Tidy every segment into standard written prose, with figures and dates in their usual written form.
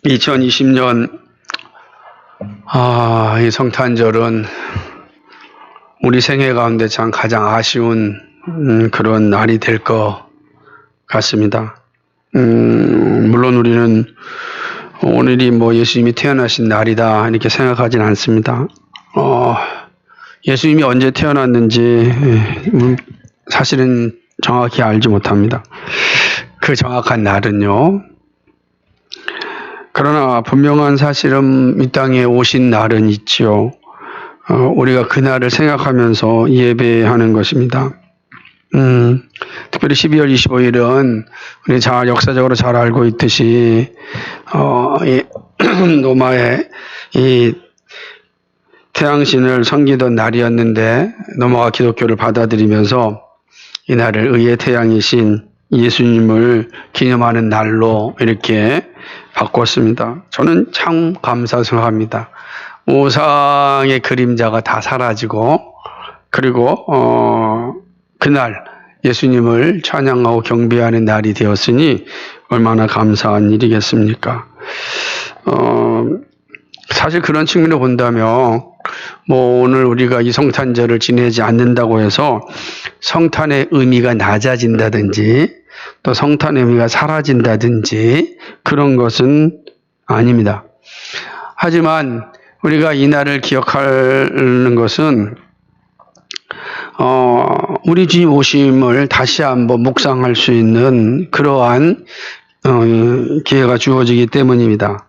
2020년 이 성탄절은 우리 생애 가운데 참 가장 아쉬운 그런 날이 될 것 같습니다. 물론 우리는 오늘이 예수님이 태어나신 날이다 이렇게 생각하진 않습니다. 예수님이 언제 태어났는지 사실은 정확히 알지 못합니다. 그 정확한 날은요. 그러나 분명한 사실은 이 땅에 오신 날은 있지요. 우리가 그 날을 생각하면서 예배하는 것입니다. 특별히 12월 25일은 우리 역사적으로 잘 알고 있듯이 노마의 이 태양신을 섬기던 날이었는데 노마가 기독교를 받아들이면서 이 날을 의의 태양이신 예수님을 기념하는 날로 이렇게 바꿨습니다. 저는 참 감사스러워합니다. 우상의 그림자가 다 사라지고 그리고 그날 예수님을 찬양하고 경배하는 날이 되었으니 얼마나 감사한 일이겠습니까? 사실 그런 측면으로 본다면 오늘 우리가 이 성탄절을 지내지 않는다고 해서 성탄의 의미가 낮아진다든지 또 성탄의 의미가 사라진다든지 그런 것은 아닙니다. 하지만 우리가 이 날을 기억하는 것은 우리 주님 오심을 다시 한번 묵상할 수 있는 그러한 기회가 주어지기 때문입니다.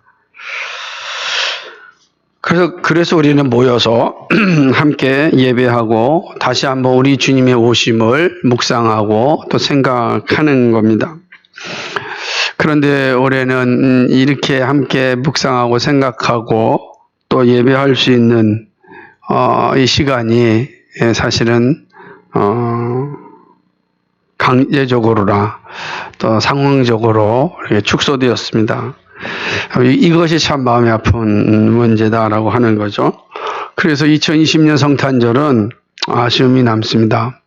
그래서 우리는 모여서 함께 예배하고 다시 한번 우리 주님의 오심을 묵상하고 또 생각하는 겁니다. 그런데 올해는 이렇게 함께 묵상하고 생각하고 또 예배할 수 있는 이 시간이 사실은 강제적으로나 또 상황적으로 축소되었습니다. 이것이 참 마음이 아픈 문제다라고 하는 거죠. 그래서 2020년 성탄절은 아쉬움이 남습니다.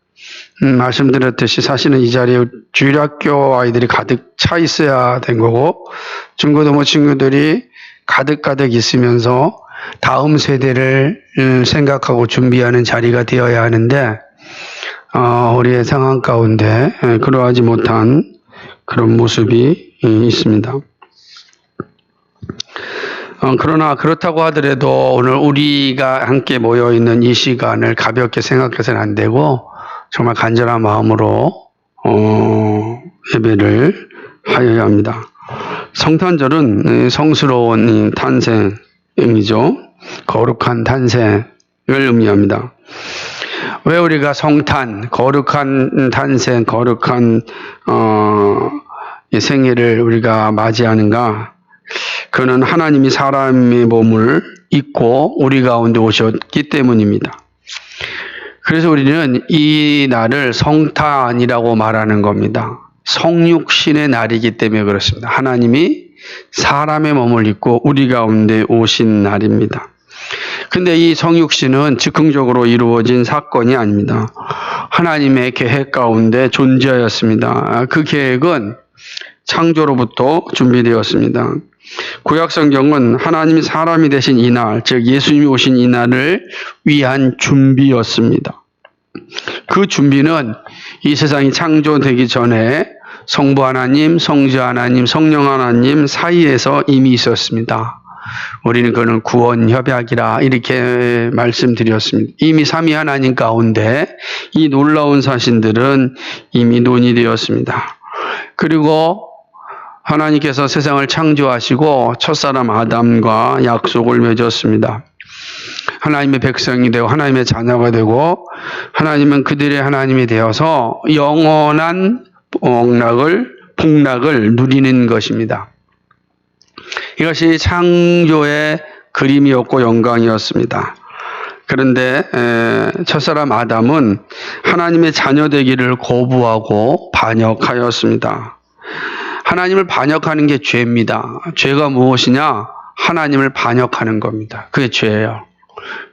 말씀드렸듯이 사실은 이 자리에 주일학교 아이들이 가득 차 있어야 된 거고 중고등부 친구들이 가득 있으면서 다음 세대를 생각하고 준비하는 자리가 되어야 하는데 우리의 상황 가운데 그러하지 못한 그런 모습이 있습니다. 그러나 그렇다고 하더라도 오늘 우리가 함께 모여있는 이 시간을 가볍게 생각해서는 안 되고 정말 간절한 마음으로 예배를 하여야 합니다. 성탄절은 성스러운 탄생이죠. 거룩한 탄생을 의미합니다. 왜 우리가 성탄, 거룩한 탄생, 거룩한 생애를 우리가 맞이하는가? 그는 하나님이 사람의 몸을 입고 우리 가운데 오셨기 때문입니다. 그래서 우리는 이 날을 성탄이라고 말하는 겁니다. 성육신의 날이기 때문에 그렇습니다. 하나님이 사람의 몸을 입고 우리 가운데 오신 날입니다. 근데 이 성육신은 즉흥적으로 이루어진 사건이 아닙니다. 하나님의 계획 가운데 존재하였습니다. 그 계획은 창조로부터 준비되었습니다. 구약 성경은 하나님이 사람이 되신 이 날, 즉 예수님이 오신 이 날을 위한 준비였습니다. 그 준비는 이 세상이 창조되기 전에 성부 하나님, 성자 하나님, 성령 하나님 사이에서 이미 있었습니다. 우리는 그는 구원 협약이라 이렇게 말씀드렸습니다. 이미 삼위 하나님 가운데 이 놀라운 사실들은 이미 논의되었습니다. 그리고 하나님께서 세상을 창조하시고 첫사람 아담과 약속을 맺었습니다. 하나님의 백성이 되고 하나님의 자녀가 되고 하나님은 그들의 하나님이 되어서 영원한 복락을 누리는 것입니다. 이것이 창조의 그림이었고 영광이었습니다. 그런데 첫사람 아담은 하나님의 자녀 되기를 거부하고 반역하였습니다. 하나님을 반역하는 게 죄입니다. 죄가 무엇이냐? 하나님을 반역하는 겁니다. 그게 죄예요.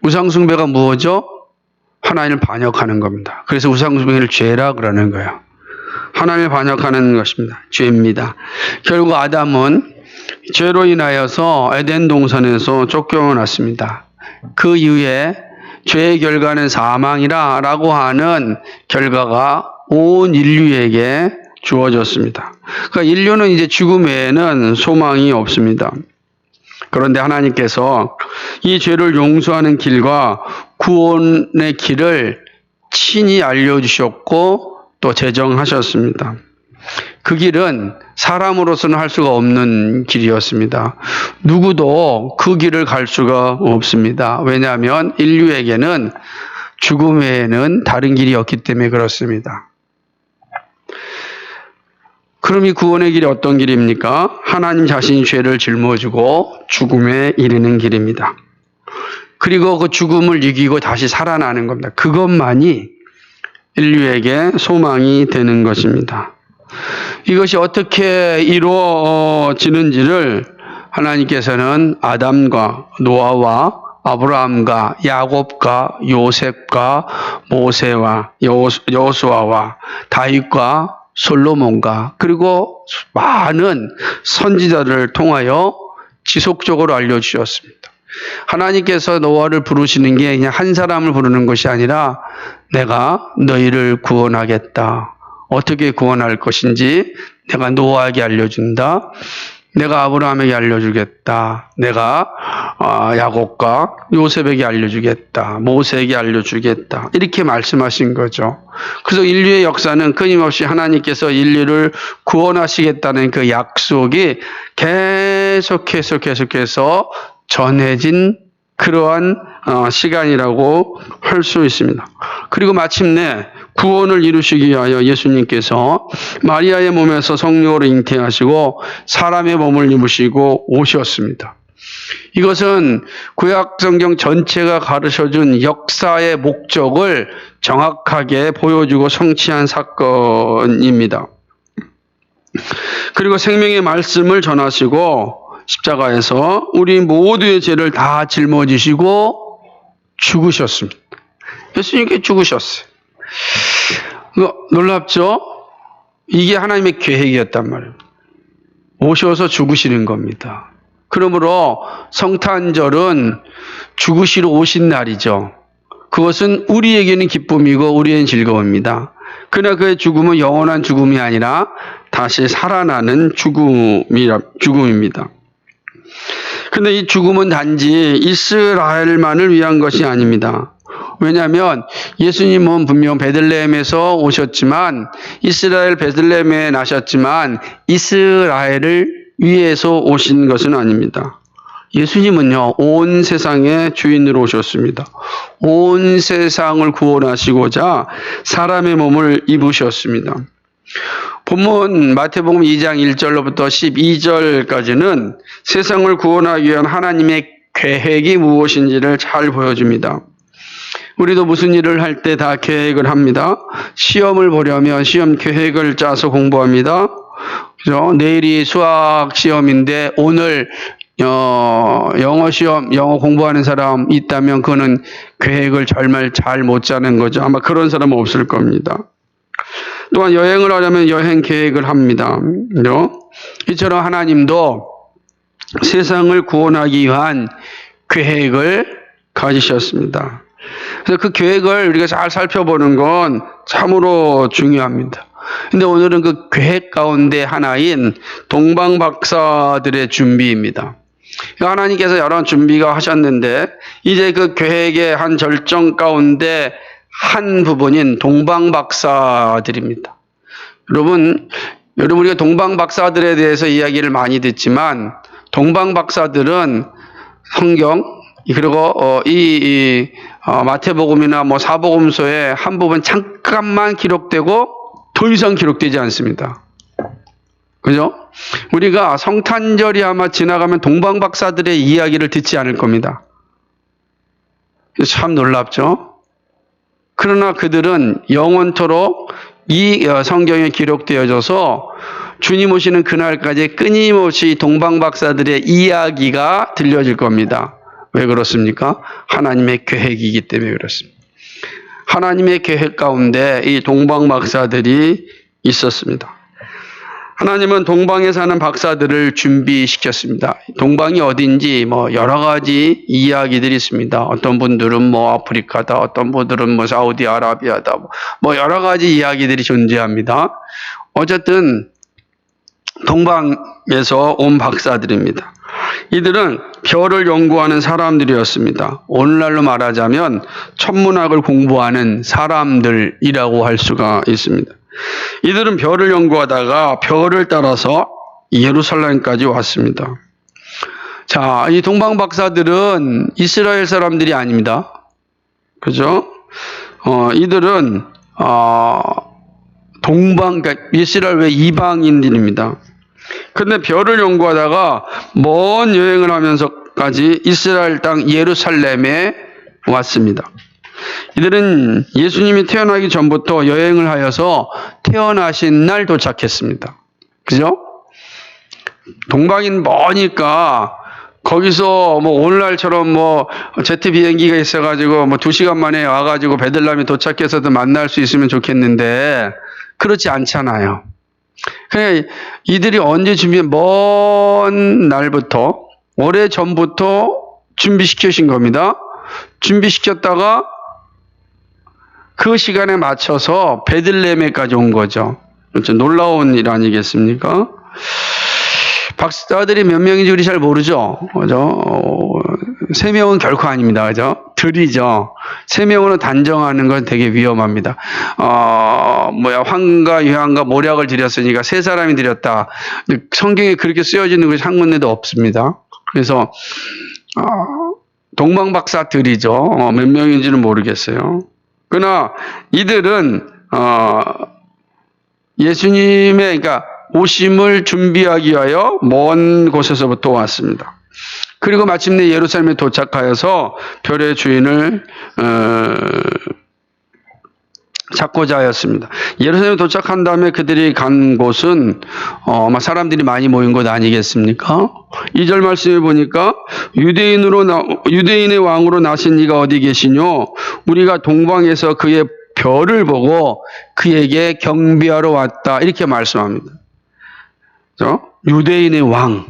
우상숭배가 무엇이죠? 하나님을 반역하는 겁니다. 그래서 우상숭배를 죄라 그러는 거예요. 하나님을 반역하는 것입니다. 죄입니다. 결국 아담은 죄로 인하여서 에덴 동산에서 쫓겨났습니다. 그 이후에 죄의 결과는 사망이라고 하는 결과가 온 인류에게 주어졌습니다. 그러니까 인류는 이제 죽음 외에는 소망이 없습니다. 그런데 하나님께서 이 죄를 용서하는 길과 구원의 길을 친히 알려주셨고 또 제정하셨습니다. 그 길은 사람으로서는 할 수가 없는 길이었습니다. 누구도 그 길을 갈 수가 없습니다. 왜냐하면 인류에게는 죽음 외에는 다른 길이 없기 때문에 그렇습니다. 그럼 이 구원의 길이 어떤 길입니까? 하나님 자신이 죄를 짊어지고 죽음에 이르는 길입니다. 그리고 그 죽음을 이기고 다시 살아나는 겁니다. 그것만이 인류에게 소망이 되는 것입니다. 이것이 어떻게 이루어지는지를 하나님께서는 아담과 노아와 아브라함과 야곱과 요셉과 모세와 여호수아와 다윗과 솔로몬과 그리고 많은 선지자들을 통하여 지속적으로 알려주셨습니다. 하나님께서 노아를 부르시는 게 그냥 한 사람을 부르는 것이 아니라 내가 너희를 구원하겠다. 어떻게 구원할 것인지 내가 노아에게 알려준다. 내가 아브라함에게 알려주겠다. 내가 야곱과 요셉에게 알려주겠다. 모세에게 알려주겠다. 이렇게 말씀하신 거죠. 그래서 인류의 역사는 끊임없이 하나님께서 인류를 구원하시겠다는 그 약속이 계속해서 전해진 그러한 시간이라고 할 수 있습니다. 그리고 마침내 구원을 이루시기 위하여 예수님께서 마리아의 몸에서 성령으로 잉태하시고 사람의 몸을 입으시고 오셨습니다. 이것은 구약 성경 전체가 가르쳐준 역사의 목적을 정확하게 보여주고 성취한 사건입니다. 그리고 생명의 말씀을 전하시고 십자가에서 우리 모두의 죄를 다 짊어지시고 죽으셨습니다. 예수님께 죽으셨어요. 놀랍죠? 이게 하나님의 계획이었단 말이에요. 오셔서 죽으시는 겁니다. 그러므로 성탄절은 죽으시러 오신 날이죠. 그것은 우리에게는 기쁨이고 우리에게는 즐거움입니다. 그러나 그의 죽음은 영원한 죽음이 아니라 다시 살아나는 죽음입니다. 그런데 이 죽음은 단지 이스라엘만을 위한 것이 아닙니다. 왜냐하면 예수님은 분명 베들레헴에서 오셨지만 이스라엘 베들레헴에 나셨지만 이스라엘을 위해서 오신 것은 아닙니다. 예수님은요, 온 세상의 주인으로 오셨습니다. 온 세상을 구원하시고자 사람의 몸을 입으셨습니다. 본문 마태복음 2장 1절로부터 12절까지는 세상을 구원하기 위한 하나님의 계획이 무엇인지를 잘 보여줍니다. 우리도 무슨 일을 할 때 다 계획을 합니다. 시험을 보려면 시험 계획을 짜서 공부합니다. 그죠? 내일이 수학 시험인데 오늘 영어 시험, 영어 공부하는 사람 있다면 그거는 계획을 정말 잘 못 짜는 거죠. 아마 그런 사람은 없을 겁니다. 또한 여행을 하려면 여행 계획을 합니다. 그죠? 이처럼 하나님도 세상을 구원하기 위한 계획을 가지셨습니다. 그래서 그 계획을 우리가 잘 살펴보는 건 참으로 중요합니다. 근데 오늘은 그 계획 가운데 하나인 동방박사들의 준비입니다. 하나님께서 여러 준비가 하셨는데 이제 그 계획의 한 절정 가운데 한 부분인 동방박사들입니다. 여러분 우리가 동방박사들에 대해서 이야기를 많이 듣지만 동방박사들은 성경 그리고 마태복음이나 사복음서의 한 부분 잠깐만 기록되고 더 이상 기록되지 않습니다. 그죠? 우리가 성탄절이 아마 지나가면 동방박사들의 이야기를 듣지 않을 겁니다. 참 놀랍죠? 그러나 그들은 영원토록 이 성경에 기록되어져서 주님 오시는 그날까지 끊임없이 동방박사들의 이야기가 들려질 겁니다. 왜 그렇습니까? 하나님의 계획이기 때문에 그렇습니다. 하나님의 계획 가운데 이 동방박사들이 있었습니다. 하나님은 동방에 사는 박사들을 준비시켰습니다. 동방이 어딘지 여러 가지 이야기들이 있습니다. 어떤 분들은 아프리카다, 어떤 분들은 사우디아라비아다, 여러 가지 이야기들이 존재합니다. 어쨌든 동방에서 온 박사들입니다. 이들은 별을 연구하는 사람들이었습니다. 오늘날로 말하자면 천문학을 공부하는 사람들이라고 할 수가 있습니다. 이들은 별을 연구하다가 별을 따라서 예루살렘까지 왔습니다. 자, 이 동방 박사들은 이스라엘 사람들이 아닙니다. 그죠? 이들은 그러니까 이스라엘 외 이방인들입니다. 근데 별을 연구하다가 먼 여행을 하면서까지 이스라엘 땅 예루살렘에 왔습니다. 이들은 예수님이 태어나기 전부터 여행을 하여서 태어나신 날 도착했습니다. 그죠? 동방인 머니까 거기서 오늘날처럼 제트 비행기가 있어가지고 2시간 만에 와가지고 베들레헴에 도착해서도 만날 수 있으면 좋겠는데 그렇지 않잖아요. 그냥 이들이 언제 먼 날부터 오래 전부터 준비시키신 겁니다. 준비시켰다가 그 시간에 맞춰서 베들레헴에까지 온 거죠. 그렇죠? 놀라운 일 아니겠습니까? 박사들이 몇 명인지 우리 잘 모르죠. 그죠? 3명은 결코 아닙니다. 그죠? 들이죠. 3명으로 단정하는 건 되게 위험합니다. 황과 유한과 모략을 드렸으니까 3사람이 드렸다. 성경에 그렇게 쓰여지는 것이 한 군데도 없습니다. 그래서 동방박사들이죠. 몇 명인지는 모르겠어요. 그러나 이들은 예수님의 오심을 준비하기 위하여 먼 곳에서부터 왔습니다. 그리고 마침내 예루살렘에 도착하여서 별의 주인을 찾고자 하였습니다. 예루살렘에 도착한 다음에 그들이 간 곳은 아마 사람들이 많이 모인 곳 아니겠습니까? 2절 말씀에 보니까 유대인의 왕으로 나신 이가 어디 계시뇨? 우리가 동방에서 그의 별을 보고 그에게 경배하러 왔다. 이렇게 말씀합니다. 그렇죠? 유대인의 왕.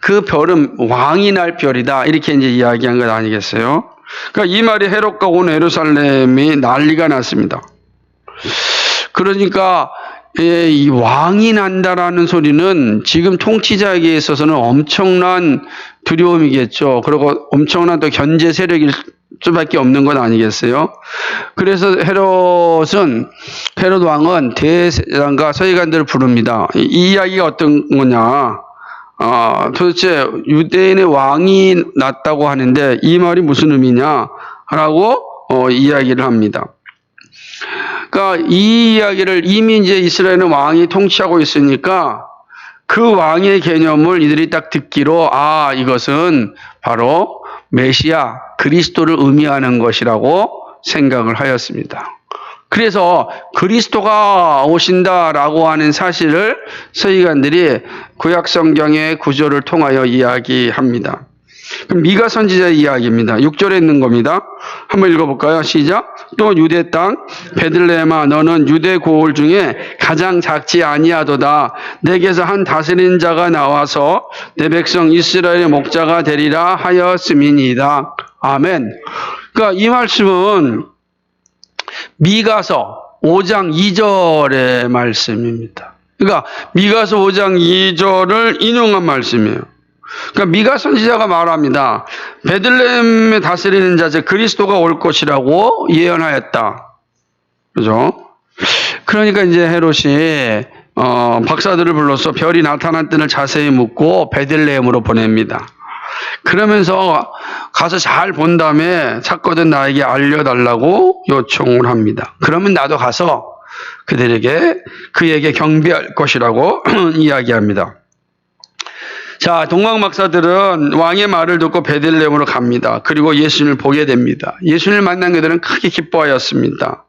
그 별은 왕이 날 별이다. 이렇게 이제 이야기한 것 아니겠어요? 그러니까 이 말이 헤롯과 온 예루살렘이 난리가 났습니다. 그러니까 이 왕이 난다라는 소리는 지금 통치자에게 있어서는 엄청난 두려움이겠죠. 그리고 엄청난 또 견제 세력일 수밖에 없는 건 아니겠어요? 그래서 헤롯 왕은 대제사장과 서기관들을 부릅니다. 이 이야기가 어떤 거냐? 도대체 유대인의 왕이 났다고 하는데 이 말이 무슨 의미냐라고 이야기를 합니다. 그러니까 이 이야기를 이미 이제 이스라엘은 왕이 통치하고 있으니까 그 왕의 개념을 이들이 딱 듣기로 이것은 바로 메시아 그리스도를 의미하는 것이라고 생각을 하였습니다. 그래서 그리스도가 오신다라고 하는 사실을 서기관들이 구약 성경의 구절을 통하여 이야기합니다. 그럼 미가 선지자의 이야기입니다. 6절에 있는 겁니다. 한번 읽어볼까요? 시작. 또 유대 땅 베들레헴아 너는 유대 고을 중에 가장 작지 아니하도다. 내게서 한 다스리는 자가 나와서 내 백성 이스라엘의 목자가 되리라 하였음이니이다. 아멘. 그러니까 이 말씀은 미가서 5장 2절의 말씀입니다. 그러니까 미가서 5장 2절을 인용한 말씀이에요. 그러니까 미가 선지자가 말합니다. 베들레헴에 다스리는 자, 즉 그리스도가 올 것이라고 예언하였다. 그죠? 그러니까 이제 헤롯이 박사들을 불러서 별이 나타난 때를 자세히 묻고 베들레헴으로 보냅니다. 그러면서 가서 잘 본 다음에 찾거든 나에게 알려달라고 요청을 합니다. 그러면 나도 가서 그에게 경배할 것이라고 이야기합니다. 자, 동방 박사들은 왕의 말을 듣고 베들레헴으로 갑니다. 그리고 예수님을 보게 됩니다. 예수님을 만난 그들은 크게 기뻐하였습니다.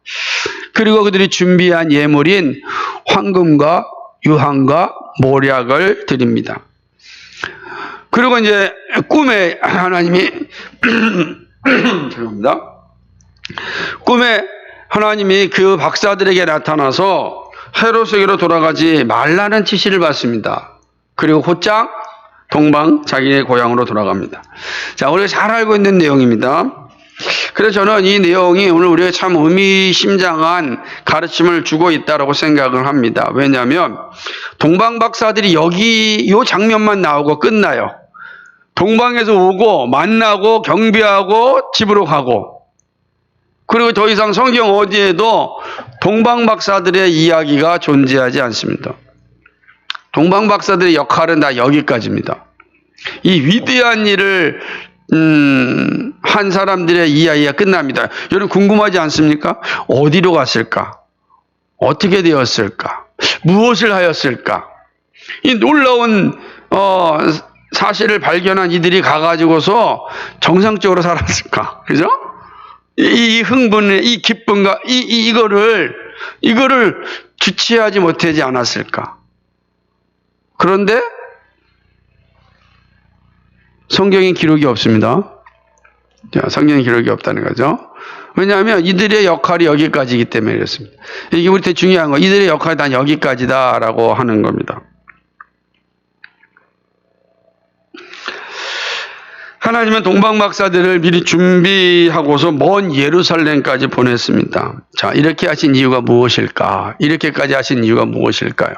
그리고 그들이 준비한 예물인 황금과 유황과 모략을 드립니다. 그리고 이제 꿈에 하나님이 죄송합니다. 꿈에 하나님이 그 박사들에게 나타나서 헤롯에게로 돌아가지 말라는 지시를 받습니다. 그리고 곧장 동방 자기의 고향으로 돌아갑니다. 자, 우리가 잘 알고 있는 내용입니다. 그래서 저는 이 내용이 오늘 우리가 참 의미심장한 가르침을 주고 있다고 생각을 합니다. 왜냐하면 동방 박사들이 이 장면만 나오고 끝나요. 동방에서 오고 만나고 경배하고 집으로 가고, 그리고 더 이상 성경 어디에도 동방 박사들의 이야기가 존재하지 않습니다. 동방 박사들의 역할은 다 여기까지입니다. 이 위대한 일을 한 사람들의 이야기가 끝납니다. 여러분 궁금하지 않습니까? 어디로 갔을까? 어떻게 되었을까? 무엇을 하였을까? 이 놀라운 사실을 발견한 이들이 가가지고서 정상적으로 살았을까? 그죠? 이 흥분의 이 기쁨과 이거를 주체하지 못하지 않았을까? 그런데 성경에 기록이 없습니다. 성경에 기록이 없다는 거죠. 왜냐하면 이들의 역할이 여기까지이기 때문에 그렇습니다. 이게 우리한테 중요한 거, 이들의 역할이 단 여기까지다라고 하는 겁니다. 하나님은 동방 박사들을 미리 준비하고서 먼 예루살렘까지 보냈습니다. 자, 이렇게 하신 이유가 무엇일까? 이렇게까지 하신 이유가 무엇일까요?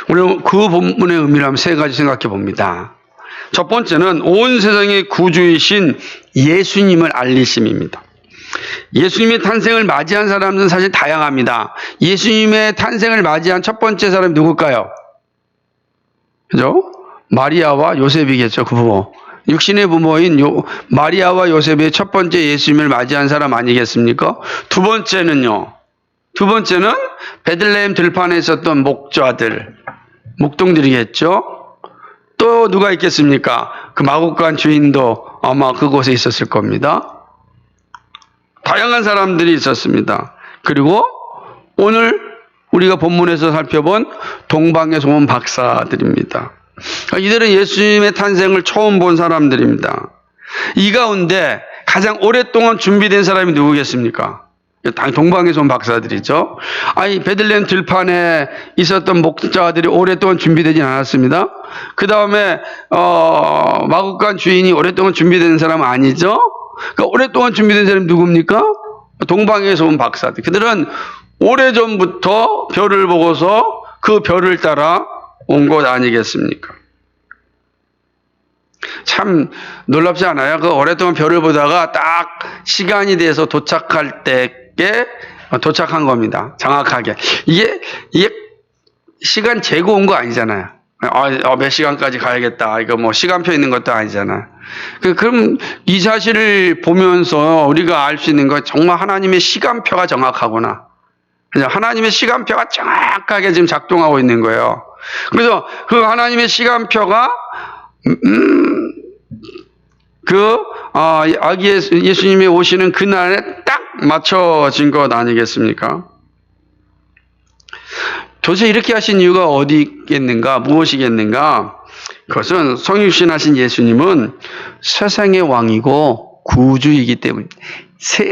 우리는 그 본문의 의미를 한번 세 가지 생각해 봅니다. 첫 번째는 온 세상의 구주이신 예수님을 알리심입니다. 예수님의 탄생을 맞이한 사람들은 사실 다양합니다. 예수님의 탄생을 맞이한 첫 번째 사람이 누굴까요? 그죠? 마리아와 요셉이겠죠, 그 부모. 육신의 부모인 마리아와 요셉의 첫 번째 예수님을 맞이한 사람 아니겠습니까? 두 번째는 베들레헴 들판에 있었던 목동들이겠죠? 또 누가 있겠습니까? 그 마구간 주인도 아마 그곳에 있었을 겁니다. 다양한 사람들이 있었습니다. 그리고 오늘 우리가 본문에서 살펴본 동방에서 온 박사들입니다. 이들은 예수님의 탄생을 처음 본 사람들입니다. 이 가운데 가장 오랫동안 준비된 사람이 누구겠습니까? 동방에서 온 박사들이죠. 베들레헴 들판에 있었던 목자들이 오랫동안 준비되진 않았습니다. 그 다음에 마구간 주인이 오랫동안 준비된 사람은 아니죠. 그러니까 오랫동안 준비된 사람이 누굽니까? 동방에서 온 박사들. 그들은 오래전부터 별을 보고서 그 별을 따라 온 것 아니겠습니까? 참 놀랍지 않아요? 그 오랫동안 별을 보다가 딱 시간이 돼서 도착할 때에 도착한 겁니다. 정확하게. 이게 시간 재고 온 거 아니잖아요. 몇 시간까지 가야겠다. 이거 뭐 시간표 있는 것도 아니잖아요. 그럼 이 사실을 보면서 우리가 알 수 있는 건 정말 하나님의 시간표가 정확하구나. 하나님의 시간표가 정확하게 지금 작동하고 있는 거예요. 그래서 그 하나님의 시간표가 아기 예수님이 오시는 그날에 딱 맞춰진 것 아니겠습니까? 도대체 이렇게 하신 이유가 어디 있겠는가? 무엇이겠는가? 그것은 성육신하신 예수님은 세상의 왕이고 구주이기 때문입니다.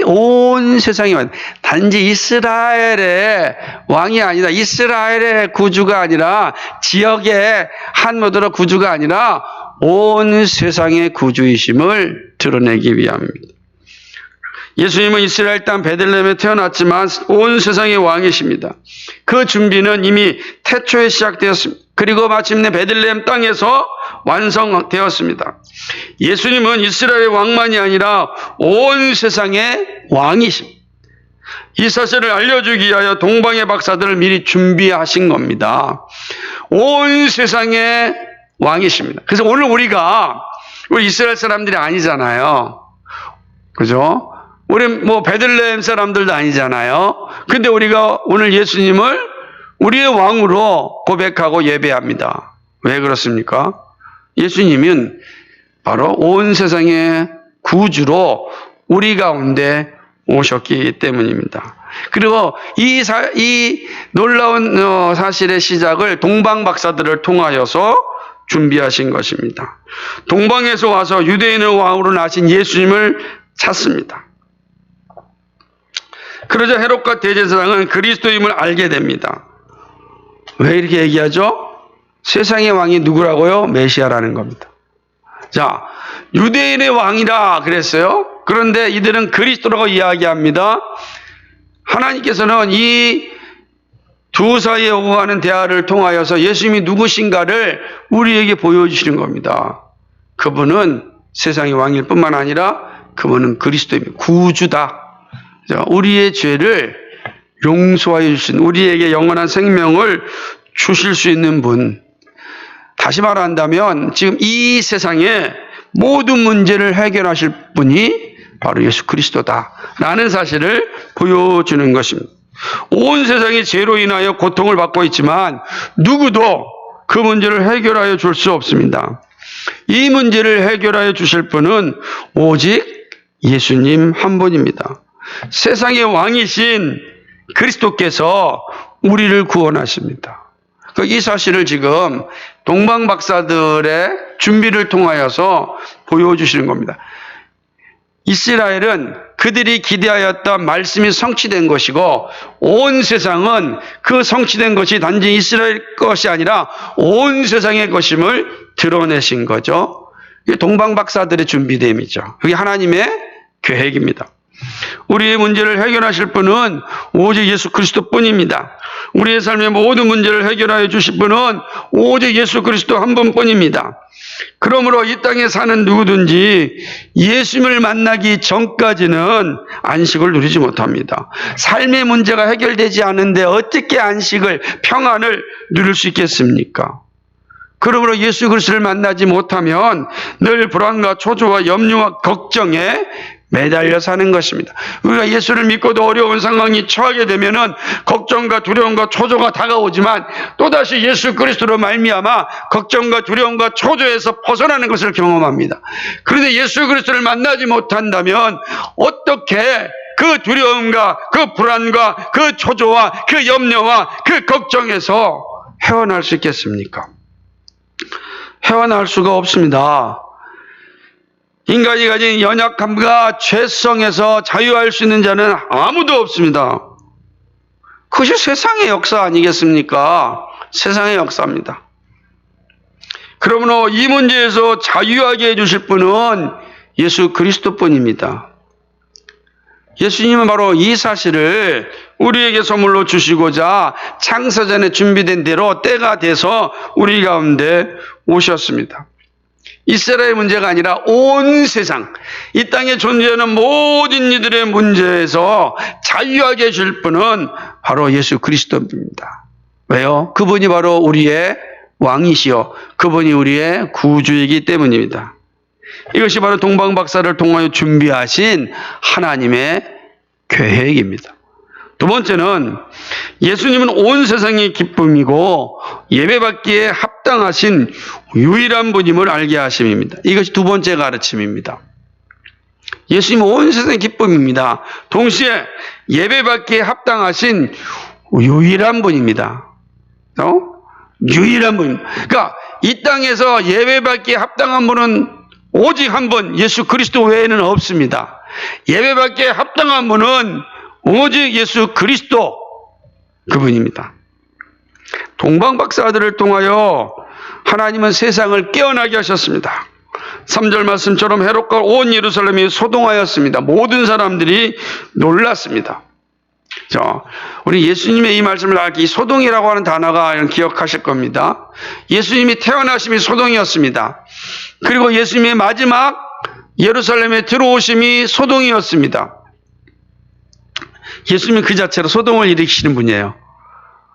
온 세상이 단지 이스라엘의 왕이 아니다. 이스라엘의 구주가 아니라 지역의 한 모델의 구주가 아니라 온 세상의 구주이심을 드러내기 위함입니다. 예수님은 이스라엘 땅 베들레헴에 태어났지만 온 세상의 왕이십니다. 그 준비는 이미 태초에 시작되었습니다. 그리고 마침내 베들레헴 땅에서 완성되었습니다. 예수님은 이스라엘의 왕만이 아니라 온 세상의 왕이십니다. 이 사실을 알려주기 위하여 동방의 박사들을 미리 준비하신 겁니다. 온 세상의 왕이십니다. 그래서 오늘 우리 이스라엘 사람들이 아니잖아요. 그죠? 우리 베들레헴 사람들도 아니잖아요. 근데 우리가 오늘 예수님을 우리의 왕으로 고백하고 예배합니다. 왜 그렇습니까? 예수님은 바로 온 세상의 구주로 우리 가운데 오셨기 때문입니다. 그리고 이 놀라운 사실의 시작을 동방 박사들을 통하여서 준비하신 것입니다. 동방에서 와서 유대인의 왕으로 나신 예수님을 찾습니다. 그러자 헤롯과 대제사장은 그리스도임을 알게 됩니다. 왜 이렇게 얘기하죠? 세상의 왕이 누구라고요? 메시아라는 겁니다. 자, 유대인의 왕이라 그랬어요. 그런데 이들은 그리스도라고 이야기합니다. 하나님께서는 이 두 사이에 오고 가는 대화를 통하여서 예수님이 누구신가를 우리에게 보여주시는 겁니다. 그분은 세상의 왕일 뿐만 아니라 그분은 그리스도입니다. 구주다. 자, 우리의 죄를 용서하여 주신, 우리에게 영원한 생명을 주실 수 있는 분. 다시 말한다면 지금 이 세상의 모든 문제를 해결하실 분이 바로 예수 그리스도다라는 사실을 보여주는 것입니다. 온 세상이 죄로 인하여 고통을 받고 있지만 누구도 그 문제를 해결하여 줄 수 없습니다. 이 문제를 해결하여 주실 분은 오직 예수님 한 분입니다. 세상의 왕이신 그리스도께서 우리를 구원하십니다. 이 사실을 지금 동방박사들의 준비를 통하여서 보여주시는 겁니다. 이스라엘은 그들이 기대하였던 말씀이 성취된 것이고 온 세상은 그 성취된 것이 단지 이스라엘 것이 아니라 온 세상의 것임을 드러내신 거죠. 이게 동방박사들의 준비됨이죠. 그게 하나님의 계획입니다. 우리의 문제를 해결하실 분은 오직 예수 그리스도 뿐입니다. 우리의 삶의 모든 문제를 해결하여 주실 분은 오직 예수 그리스도 한 분뿐입니다. 그러므로 이 땅에 사는 누구든지 예수님을 만나기 전까지는 안식을 누리지 못합니다. 삶의 문제가 해결되지 않은데 어떻게 안식을, 평안을 누릴 수 있겠습니까? 그러므로 예수 그리스도를 만나지 못하면 늘 불안과 초조와 염려와 걱정에 매달려 사는 것입니다. 우리가 예수를 믿고도 어려운 상황이 처하게 되면은 걱정과 두려움과 초조가 다가오지만 또다시 예수 그리스도로 말미암아 걱정과 두려움과 초조에서 벗어나는 것을 경험합니다. 그런데 예수 그리스도를 만나지 못한다면 어떻게 그 두려움과 그 불안과 그 초조와 그 염려와 그 걱정에서 헤어날 수 있겠습니까? 헤어날 수가 없습니다. 인간이 가진 연약함과 죄성에서 자유할 수 있는 자는 아무도 없습니다. 그것이 세상의 역사 아니겠습니까? 세상의 역사입니다. 그러므로 이 문제에서 자유하게 해주실 분은 예수 그리스도뿐입니다. 예수님은 바로 이 사실을 우리에게 선물로 주시고자 창세전에 준비된 대로 때가 돼서 우리 가운데 오셨습니다. 이스라엘 문제가 아니라 온 세상, 이 땅에 존재하는 모든 이들의 문제에서 자유하게 해줄 분은 바로 예수 그리스도입니다. 왜요? 그분이 바로 우리의 왕이시요, 그분이 우리의 구주이기 때문입니다. 이것이 바로 동방박사를 통하여 준비하신 하나님의 계획입니다. 두 번째는 예수님은 온 세상의 기쁨이고 예배받기에 합당하신 유일한 분임을 알게 하심입니다. 이것이 두 번째 가르침입니다. 예수님은 온 세상의 기쁨입니다. 동시에 예배받기에 합당하신 유일한 분입니다. 유일한 분. 그러니까 이 땅에서 예배받기에 합당한 분은 오직 한 분, 예수 그리스도 외에는 없습니다. 예배받기에 합당한 분은 오직 예수 그리스도 그분입니다. 동방박사들을 통하여 하나님은 세상을 깨어나게 하셨습니다. 3절 말씀처럼 헤롯과 온 예루살렘이 소동하였습니다. 모든 사람들이 놀랐습니다. 자, 우리 예수님의 이 말씀을 알기, 소동이라고 하는 단어가 기억하실 겁니다. 예수님이 태어나심이 소동이었습니다. 그리고 예수님의 마지막 예루살렘에 들어오심이 소동이었습니다. 예수님은 그 자체로 소동을 일으키시는 분이에요.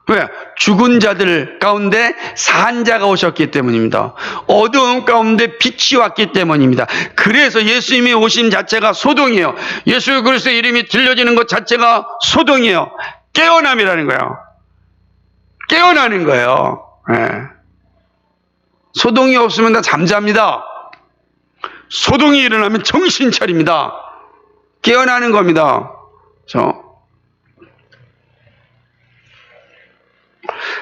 왜? 죽은 자들 가운데 산 자가 오셨기 때문입니다. 어두움 가운데 빛이 왔기 때문입니다. 그래서 예수님이 오신 자체가 소동이에요. 예수 그리스도의 이름이 들려지는 것 자체가 소동이에요. 깨어남이라는 거예요. 깨어나는 거예요. 네. 소동이 없으면 다 잠잡니다. 소동이 일어나면 정신 차립니다. 깨어나는 겁니다.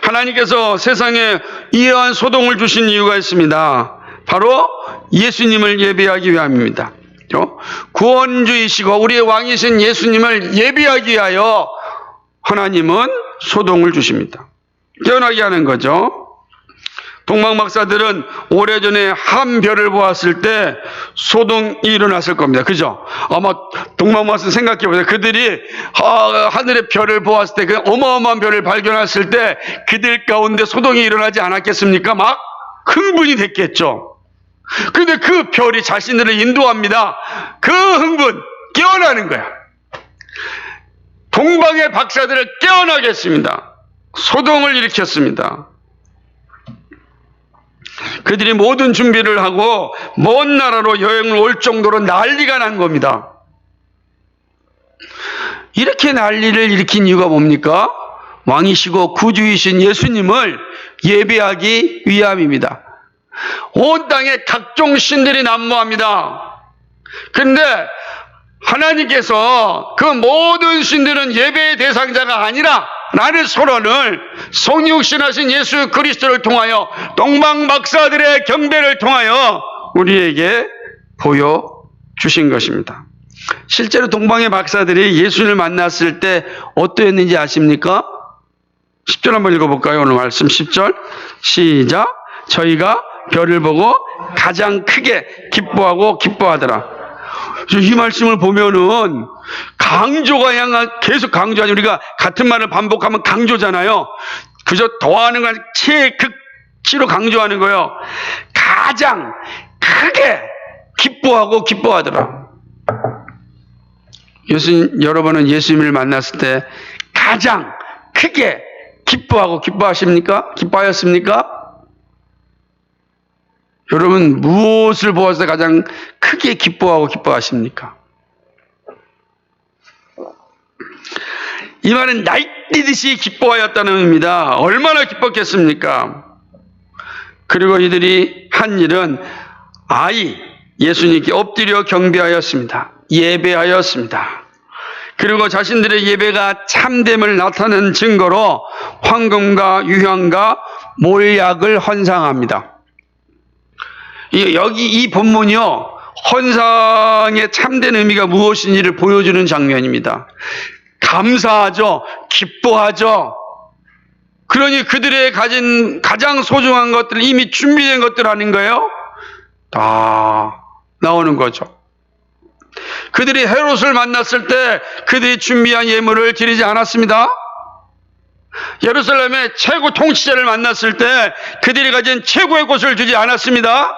하나님께서 세상에 이러한 소동을 주신 이유가 있습니다. 바로 예수님을 예배하기 위함입니다. 구원주이시고 우리의 왕이신 예수님을 예비하기 위하여 하나님은 소동을 주십니다. 깨어나게 하는 거죠. 동방박사들은 오래전에 한 별을 보았을 때 소동이 일어났을 겁니다. 그죠? 아마 동방박사 생각해 보세요. 그들이 하늘의 별을 보았을 때, 그 어마어마한 별을 발견했을 때 그들 가운데 소동이 일어나지 않았겠습니까? 막 흥분이 됐겠죠. 그런데 그 별이 자신들을 인도합니다. 그 흥분, 깨어나는 거야. 동방의 박사들을 깨어나겠습니다. 소동을 일으켰습니다. 그들이 모든 준비를 하고 먼 나라로 여행을 올 정도로 난리가 난 겁니다. 이렇게 난리를 일으킨 이유가 뭡니까? 왕이시고 구주이신 예수님을 예배하기 위함입니다. 온 땅에 각종 신들이 난무합니다. 그런데 하나님께서 그 모든 신들은 예배의 대상자가 아니라 라는 선언을 성육신하신 예수 그리스도를 통하여 동방박사들의 경배를 통하여 우리에게 보여주신 것입니다. 실제로 동방의 박사들이 예수님을 만났을 때 어떠했는지 아십니까? 10절 한번 읽어볼까요? 오늘 말씀 10절 시작. 저희가 별을 보고 가장 크게 기뻐하고 기뻐하더라. 이 말씀을 보면은 강조가 계속 강조하니 우리가 같은 말을 반복하면 강조잖아요. 그저 더하는 건 최극치로 강조하는 거예요. 가장 크게 기뻐하고 기뻐하더라. 여러분은 예수님을 만났을 때 가장 크게 기뻐하고 기뻐하십니까? 기뻐하였습니까? 여러분 무엇을 보았을 때 가장 크게 기뻐하고 기뻐하십니까? 이 말은 날뛰듯이 기뻐하였다는 의미입니다. 얼마나 기뻤겠습니까? 그리고 이들이 한 일은 예수님께 엎드려 경배하였습니다. 예배하였습니다. 그리고 자신들의 예배가 참됨을 나타내는 증거로 황금과 유향과 몰약을 헌상합니다. 여기 이 본문이요, 헌상의 참된 의미가 무엇인지를 보여주는 장면입니다. 감사하죠. 기뻐하죠. 그러니 그들의 가진 가장 소중한 것들, 이미 준비된 것들 아닌 거예요? 다 나오는 거죠. 그들이 헤롯을 만났을 때 그들이 준비한 예물을 드리지 않았습니다. 예루살렘의 최고 통치자를 만났을 때 그들이 가진 최고의 것을 주지 않았습니다.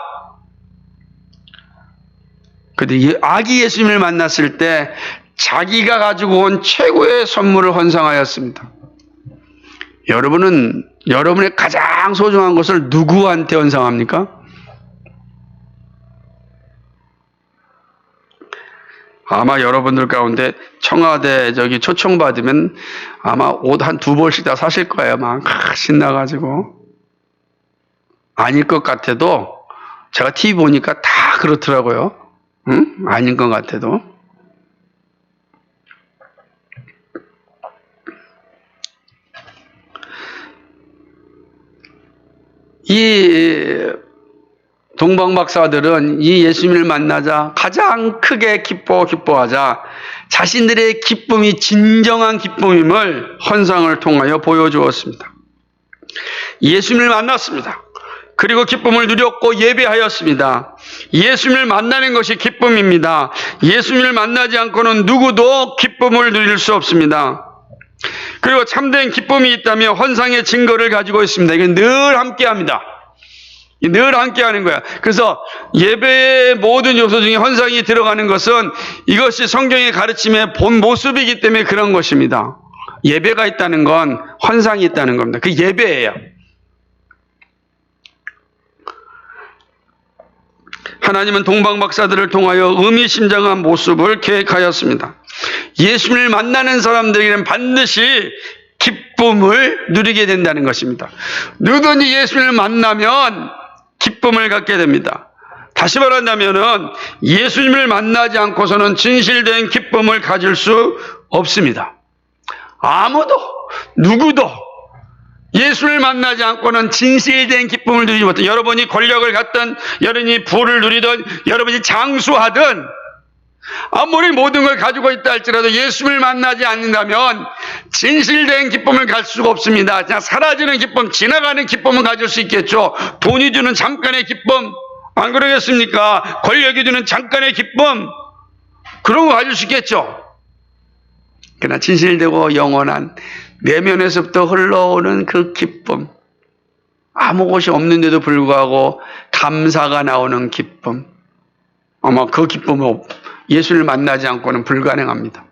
그들이 아기 예수님을 만났을 때 자기가 가지고 온 최고의 선물을 헌상하였습니다. 여러분은 여러분의 가장 소중한 것을 누구한테 헌상합니까? 아마 여러분들 가운데 청와대 초청받으면 아마 옷 한 두 벌씩 다 사실 거예요. 막 신나가지고. 아닐 것 같아도 제가 TV 보니까 다 그렇더라고요. 응? 아닌 것 같아도. 이 동방박사들은 이 예수님을 만나자 가장 크게 기뻐하자 자신들의 기쁨이 진정한 기쁨임을 헌상을 통하여 보여주었습니다. 예수님을 만났습니다. 그리고 기쁨을 누렸고 예배하였습니다. 예수님을 만나는 것이 기쁨입니다. 예수님을 만나지 않고는 누구도 기쁨을 누릴 수 없습니다. 그리고 참된 기쁨이 있다면 헌상의 증거를 가지고 있습니다. 이건 늘 함께합니다. 늘 함께하는 거야. 그래서 예배의 모든 요소 중에 헌상이 들어가는 것은 이것이 성경의 가르침의 본 모습이기 때문에 그런 것입니다. 예배가 있다는 건 헌상이 있다는 겁니다. 그 예배예요. 하나님은 동방박사들을 통하여 의미심장한 모습을 계획하였습니다. 예수님을 만나는 사람들에게는 반드시 기쁨을 누리게 된다는 것입니다. 누구든지 예수님을 만나면 기쁨을 갖게 됩니다. 다시 말한다면 예수님을 만나지 않고서는 진실된 기쁨을 가질 수 없습니다. 아무도 누구도 예수를 만나지 않고는 진실된 기쁨을 누리지 못해. 여러분이 권력을 갖든, 여러분이 부를 누리든, 여러분이 장수하든 아무리 모든 걸 가지고 있다 할지라도 예수를 만나지 않는다면 진실된 기쁨을 갈 수가 없습니다. 그냥 사라지는 기쁨, 지나가는 기쁨은 가질 수 있겠죠. 돈이 주는 잠깐의 기쁨, 안 그러겠습니까? 권력이 주는 잠깐의 기쁨, 그런 거 가질 수 있겠죠. 그러나 진실되고 영원한 내면에서부터 흘러오는 그 기쁨, 아무 것이 없는데도 불구하고 감사가 나오는 기쁨, 아마 그 기쁨은 예수를 만나지 않고는 불가능합니다.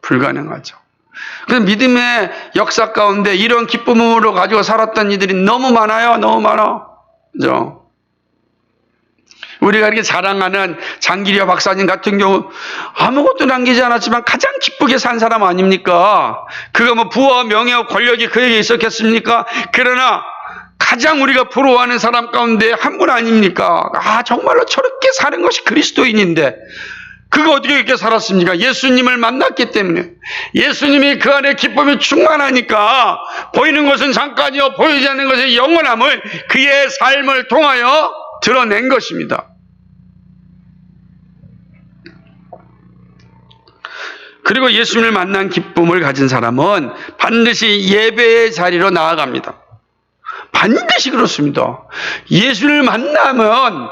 불가능하죠. 그래서 믿음의 역사 가운데 이런 기쁨으로 가지고 살았던 이들이 너무 많아요. 너무 많아. 그죠? 우리가 이렇게 자랑하는 장기리아 박사님 같은 경우 아무것도 남기지 않았지만 가장 기쁘게 산 사람 아닙니까? 그가 뭐 부와 명예와 권력이 그에게 있었겠습니까? 그러나 가장 우리가 부러워하는 사람 가운데 한 분 아닙니까? 아, 정말로 저렇게 사는 것이 그리스도인인데 그가 어떻게 이렇게 살았습니까? 예수님을 만났기 때문에. 예수님이 그 안에 기쁨이 충만하니까 보이는 것은 잠깐이요 보이지 않는 것은 영원함을 그의 삶을 통하여 드러낸 것입니다. 그리고 예수님을 만난 기쁨을 가진 사람은 반드시 예배의 자리로 나아갑니다. 반드시 그렇습니다. 예수를 만나면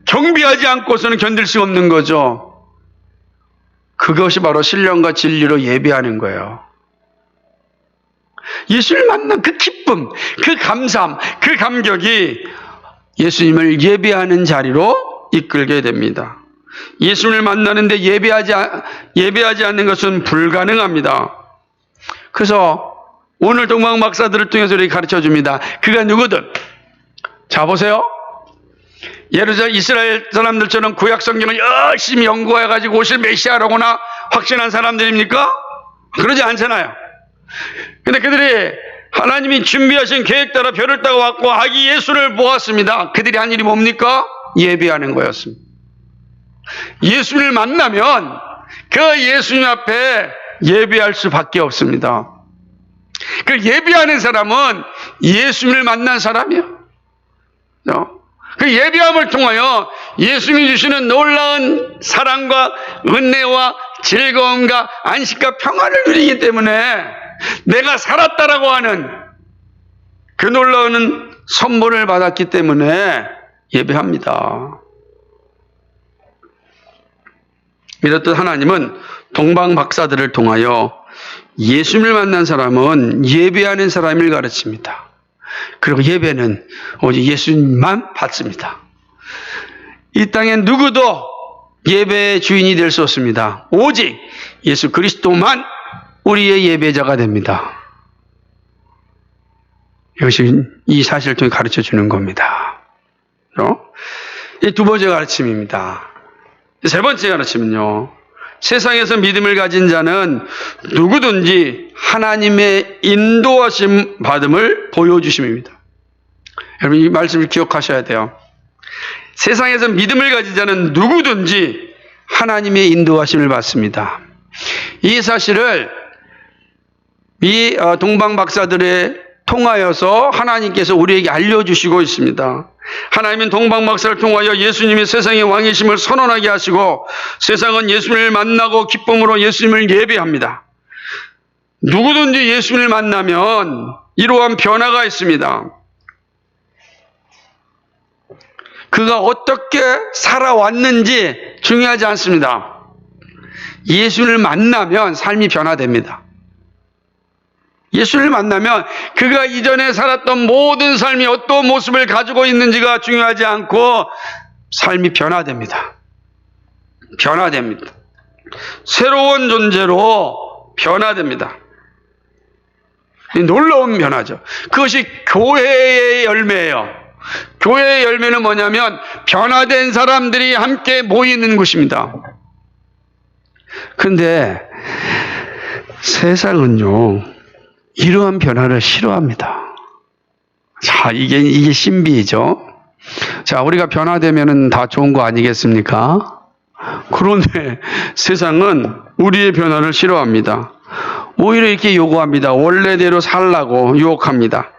경배하지 않고서는 견딜 수 없는 거죠. 그것이 바로 신령과 진리로 예배하는 거예요. 예수를 만난 그 기쁨, 그 감사함, 그 감격이 예수님을 예배하는 자리로 이끌게 됩니다. 예수님을 만나는데 예배하지 않는 것은 불가능합니다. 그래서 오늘 동방 박사들을 통해서 우리에게 가르쳐 줍니다. 그가 누구든. 자, 보세요. 예루살렘 이스라엘 사람들처럼 구약 성경을 열심히 연구해가지고 오실 메시아라고나 확신한 사람들입니까? 그러지 않잖아요. 근데 그들이 하나님이 준비하신 계획 따라 별을 따고 왔고 아기 예수를 보았습니다. 그들이 한 일이 뭡니까? 예배하는 거였습니다. 예수를 만나면 그 예수님 앞에 예배할 수밖에 없습니다. 그 예배하는 사람은 예수님을 만난 사람이에요. 그 예배함을 통하여 예수님이 주시는 놀라운 사랑과 은혜와 즐거움과 안식과 평안을 누리기 때문에 내가 살았다라고 하는 그 놀라운 선물을 받았기 때문에 예배합니다. 이렇듯 하나님은 동방 박사들을 통하여 예수님을 만난 사람은 예배하는 사람을 가르칩니다. 그리고 예배는 오직 예수님만 받습니다. 이 땅에 누구도 예배의 주인이 될 수 없습니다. 오직 예수 그리스도만 우리의 예배자가 됩니다. 이것이 이 사실을 통해 가르쳐 주는 겁니다. 이 두 번째 가르침입니다. 세 번째 가르침은요. 세상에서 믿음을 가진 자는 누구든지 하나님의 인도하심 받음을 보여주심입니다. 여러분 이 말씀을 기억하셔야 돼요. 세상에서 믿음을 가진 자는 누구든지 하나님의 인도하심을 받습니다. 이 사실을 이 동방 박사들의 통하여서 하나님께서 우리에게 알려주시고 있습니다. 하나님은 동방 박사를 통하여 예수님이 세상의 왕이심을 선언하게 하시고 세상은 예수님을 만나고 기쁨으로 예수님을 예배합니다. 누구든지 예수님을 만나면 이러한 변화가 있습니다. 그가 어떻게 살아왔는지 중요하지 않습니다. 예수를 만나면 삶이 변화됩니다. 예수를 만나면 그가 이전에 살았던 모든 삶이 어떤 모습을 가지고 있는지가 중요하지 않고 삶이 변화됩니다. 변화됩니다. 새로운 존재로 변화됩니다. 놀라운 변화죠. 그것이 교회의 열매예요. 교회의 열매는 뭐냐면 변화된 사람들이 함께 모이는 곳입니다. 그런데 세상은요 이러한 변화를 싫어합니다. 자, 이게 신비이죠. 자, 우리가 변화되면은 다 좋은 거 아니겠습니까? 그런데 세상은 우리의 변화를 싫어합니다. 오히려 이렇게 요구합니다. 원래대로 살라고 유혹합니다.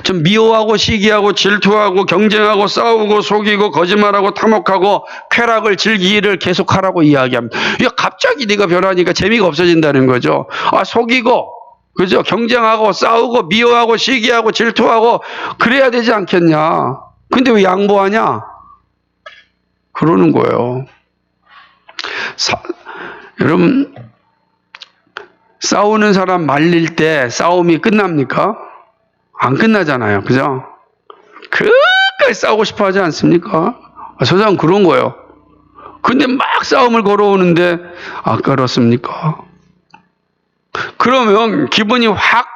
좀 미워하고 시기하고 질투하고 경쟁하고 싸우고 속이고 거짓말하고 탐욕하고 쾌락을 즐기기를 계속하라고 이야기합니다. 야, 갑자기 네가 변하니까 재미가 없어진다는 거죠. 속이고, 그죠? 경쟁하고 싸우고 미워하고 시기하고 질투하고 그래야 되지 않겠냐. 근데 왜 양보하냐? 그러는 거예요. 여러분, 싸우는 사람 말릴 때 싸움이 끝납니까? 안 끝나잖아요. 그죠? 끝까지 싸우고 싶어 하지 않습니까? 세상 그런 거예요. 근데 막 싸움을 걸어오는데, 그렇습니까? 그러면 기분이 확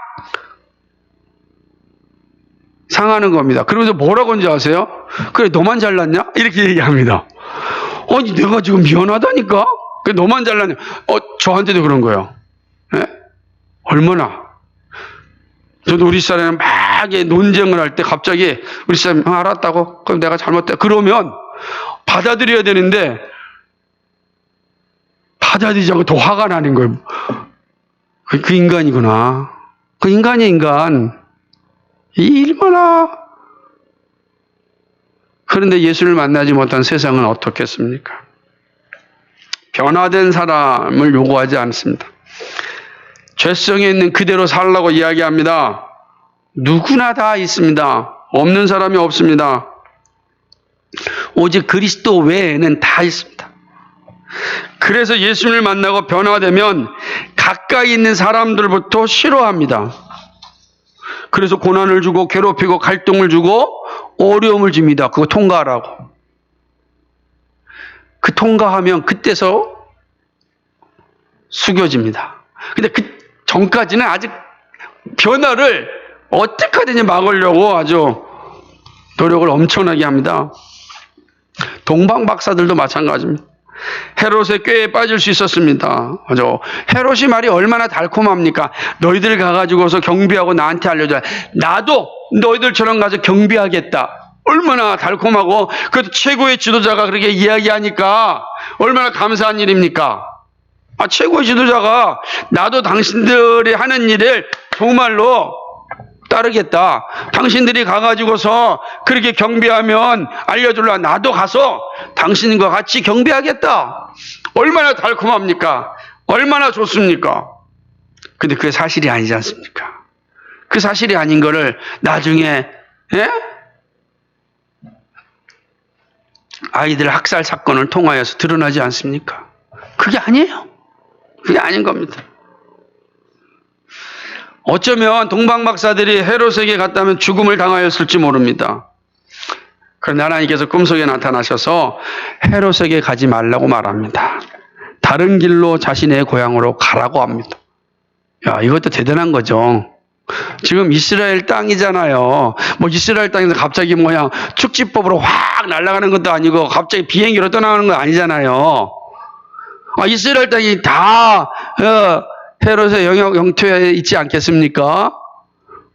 상하는 겁니다. 그러면서 뭐라고 하는지 아세요? 그래, 너만 잘났냐? 이렇게 얘기합니다. 아니, 내가 지금 미안하다니까? 그래, 너만 잘났냐? 저한테도 그런 거예요. 네? 얼마나? 저도 우리 사람이랑 막 논쟁을 할 때 갑자기 우리 사람이 알았다고? 그럼 내가 잘못했다. 그러면 받아들여야 되는데 받아들이지 않고 더 화가 나는 거예요. 그 인간이구나. 그 인간이 인간. 얼마나. 그런데 예수를 만나지 못한 세상은 어떻겠습니까? 변화된 사람을 요구하지 않습니다. 죄성에 있는 그대로 살라고 이야기합니다. 누구나 다 있습니다. 없는 사람이 없습니다. 오직 그리스도 외에는 다 있습니다. 그래서 예수님을 만나고 변화되면 가까이 있는 사람들부터 싫어합니다. 그래서 고난을 주고 괴롭히고 갈등을 주고 어려움을 줍니다. 그거 통과하라고. 그 통과하면 그때서 숙여집니다. 근데 그 전까지는 아직 변화를 어떻게 하든지 막으려고 아주 노력을 엄청나게 합니다. 동방 박사들도 마찬가지입니다. 헤롯의 꾀에 빠질 수 있었습니다. 그죠? 헤롯이 말이 얼마나 달콤합니까? 너희들 가가지고서 경비하고 나한테 알려줘. 나도 너희들처럼 가서 경비하겠다. 얼마나 달콤하고, 그래도 최고의 지도자가 그렇게 이야기하니까 얼마나 감사한 일입니까? 최고의 지도자가 나도 당신들이 하는 일을 정말로 따르겠다. 당신들이 가가지고서 그렇게 경비하면 알려줄라. 나도 가서 당신과 같이 경비하겠다. 얼마나 달콤합니까? 얼마나 좋습니까? 근데 그게 사실이 아니지 않습니까? 그 사실이 아닌 거를 나중에, 아이들 학살 사건을 통하여서 드러나지 않습니까? 그게 아니에요. 그게 아닌 겁니다. 어쩌면 동방 박사들이 헤롯에게 갔다면 죽음을 당하였을지 모릅니다. 그런데 하나님께서 꿈속에 나타나셔서 헤롯에게 가지 말라고 말합니다. 다른 길로 자신의 고향으로 가라고 합니다. 야, 이것도 대단한 거죠. 지금 이스라엘 땅이잖아요. 이스라엘 땅에서 갑자기 축지법으로 확 날아가는 것도 아니고 갑자기 비행기로 떠나가는 건 아니잖아요. 이스라엘 땅이 다 헤롯의 영토에 있지 않겠습니까?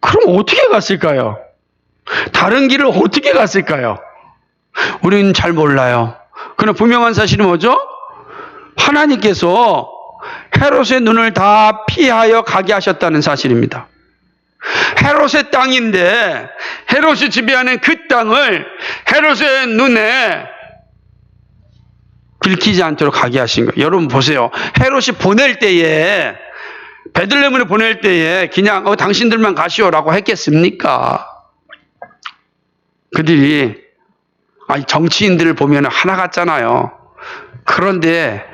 그럼 어떻게 갔을까요? 다른 길을 어떻게 갔을까요? 우리는 잘 몰라요. 그러나 분명한 사실은 뭐죠? 하나님께서 헤롯의 눈을 다 피하여 가게 하셨다는 사실입니다. 헤롯의 땅인데 헤롯이 지배하는 그 땅을 헤롯의 눈에 들키지 않도록 가게 하신 거예요. 여러분 보세요. 헤롯이 보낼 때에, 베들레헴을 보낼 때에 그냥 당신들만 가시오라고 했겠습니까? 그들이 정치인들을 보면 하나 같잖아요. 그런데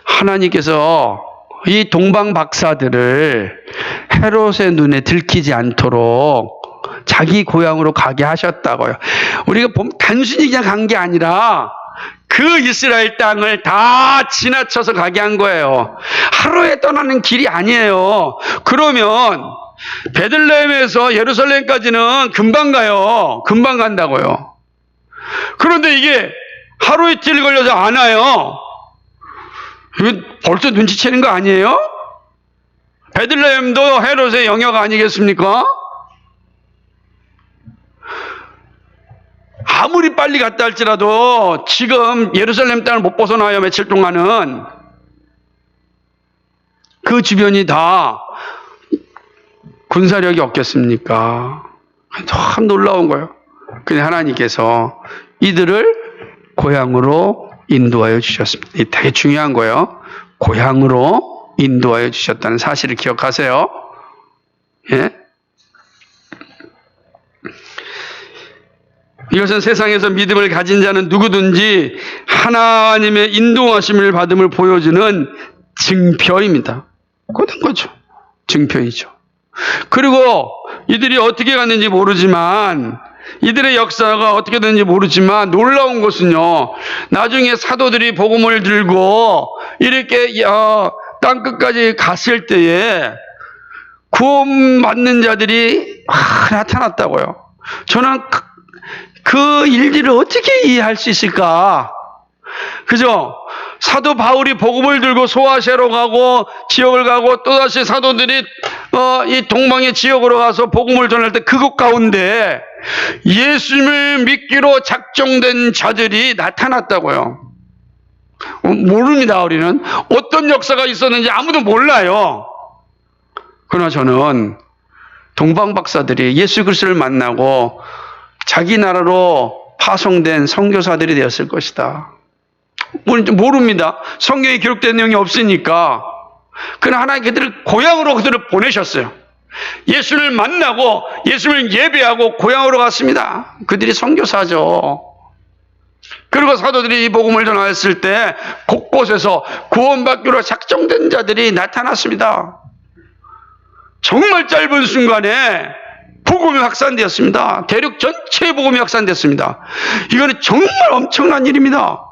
하나님께서 이 동방 박사들을 헤롯의 눈에 들키지 않도록 자기 고향으로 가게 하셨다고요. 우리가 단순히 그냥 간 게 아니라 그 이스라엘 땅을 다 지나쳐서 가게 한 거예요. 하루에 떠나는 길이 아니에요. 그러면 베들레헴에서 예루살렘까지는 금방 가요. 금방 간다고요. 그런데 이게 하루 이틀 걸려서 안 와요. 이거 벌써 눈치채는 거 아니에요? 베들레헴도 헤롯의 영역 아니겠습니까? 아무리 빨리 갔다 할지라도 지금 예루살렘 땅을 못 벗어나요. 며칠 동안은 그 주변이 다 군사력이 없겠습니까? 참 놀라운 거예요. 근데 하나님께서 이들을 고향으로 인도하여 주셨습니다. 이게 되게 중요한 거예요. 고향으로 인도하여 주셨다는 사실을 기억하세요. 예? 이것은 세상에서 믿음을 가진 자는 누구든지 하나님의 인도하심을 받음을 보여주는 증표입니다. 그런 거죠. 증표이죠. 그리고 이들이 어떻게 갔는지 모르지만, 이들의 역사가 어떻게 됐는지 모르지만 놀라운 것은요, 나중에 사도들이 복음을 들고 이렇게 땅끝까지 갔을 때에 구원받는 자들이 나타났다고요. 저는 그 일들을 어떻게 이해할 수 있을까? 그죠? 사도 바울이 복음을 들고 소아시아로 가고 지역을 가고 또다시 사도들이 이 동방의 지역으로 가서 복음을 전할 때 그곳 가운데 예수님을 믿기로 작정된 자들이 나타났다고요. 모릅니다. 우리는 어떤 역사가 있었는지 아무도 몰라요. 그러나 저는 동방 박사들이 예수 그리스도를 만나고 자기 나라로 파송된 선교사들이 되었을 것이다. 모릅니다. 성경에 기록된 내용이 없으니까. 그러나 하나님 그들을 고향으로 그들을 보내셨어요. 예수를 만나고 예수를 예배하고 고향으로 갔습니다. 그들이 선교사죠. 그리고 사도들이 이 복음을 전하였을 때 곳곳에서 구원받기로 작정된 자들이 나타났습니다. 정말 짧은 순간에 복음이 확산되었습니다. 대륙 전체의 복음이 확산됐습니다. 이거는 정말 엄청난 일입니다.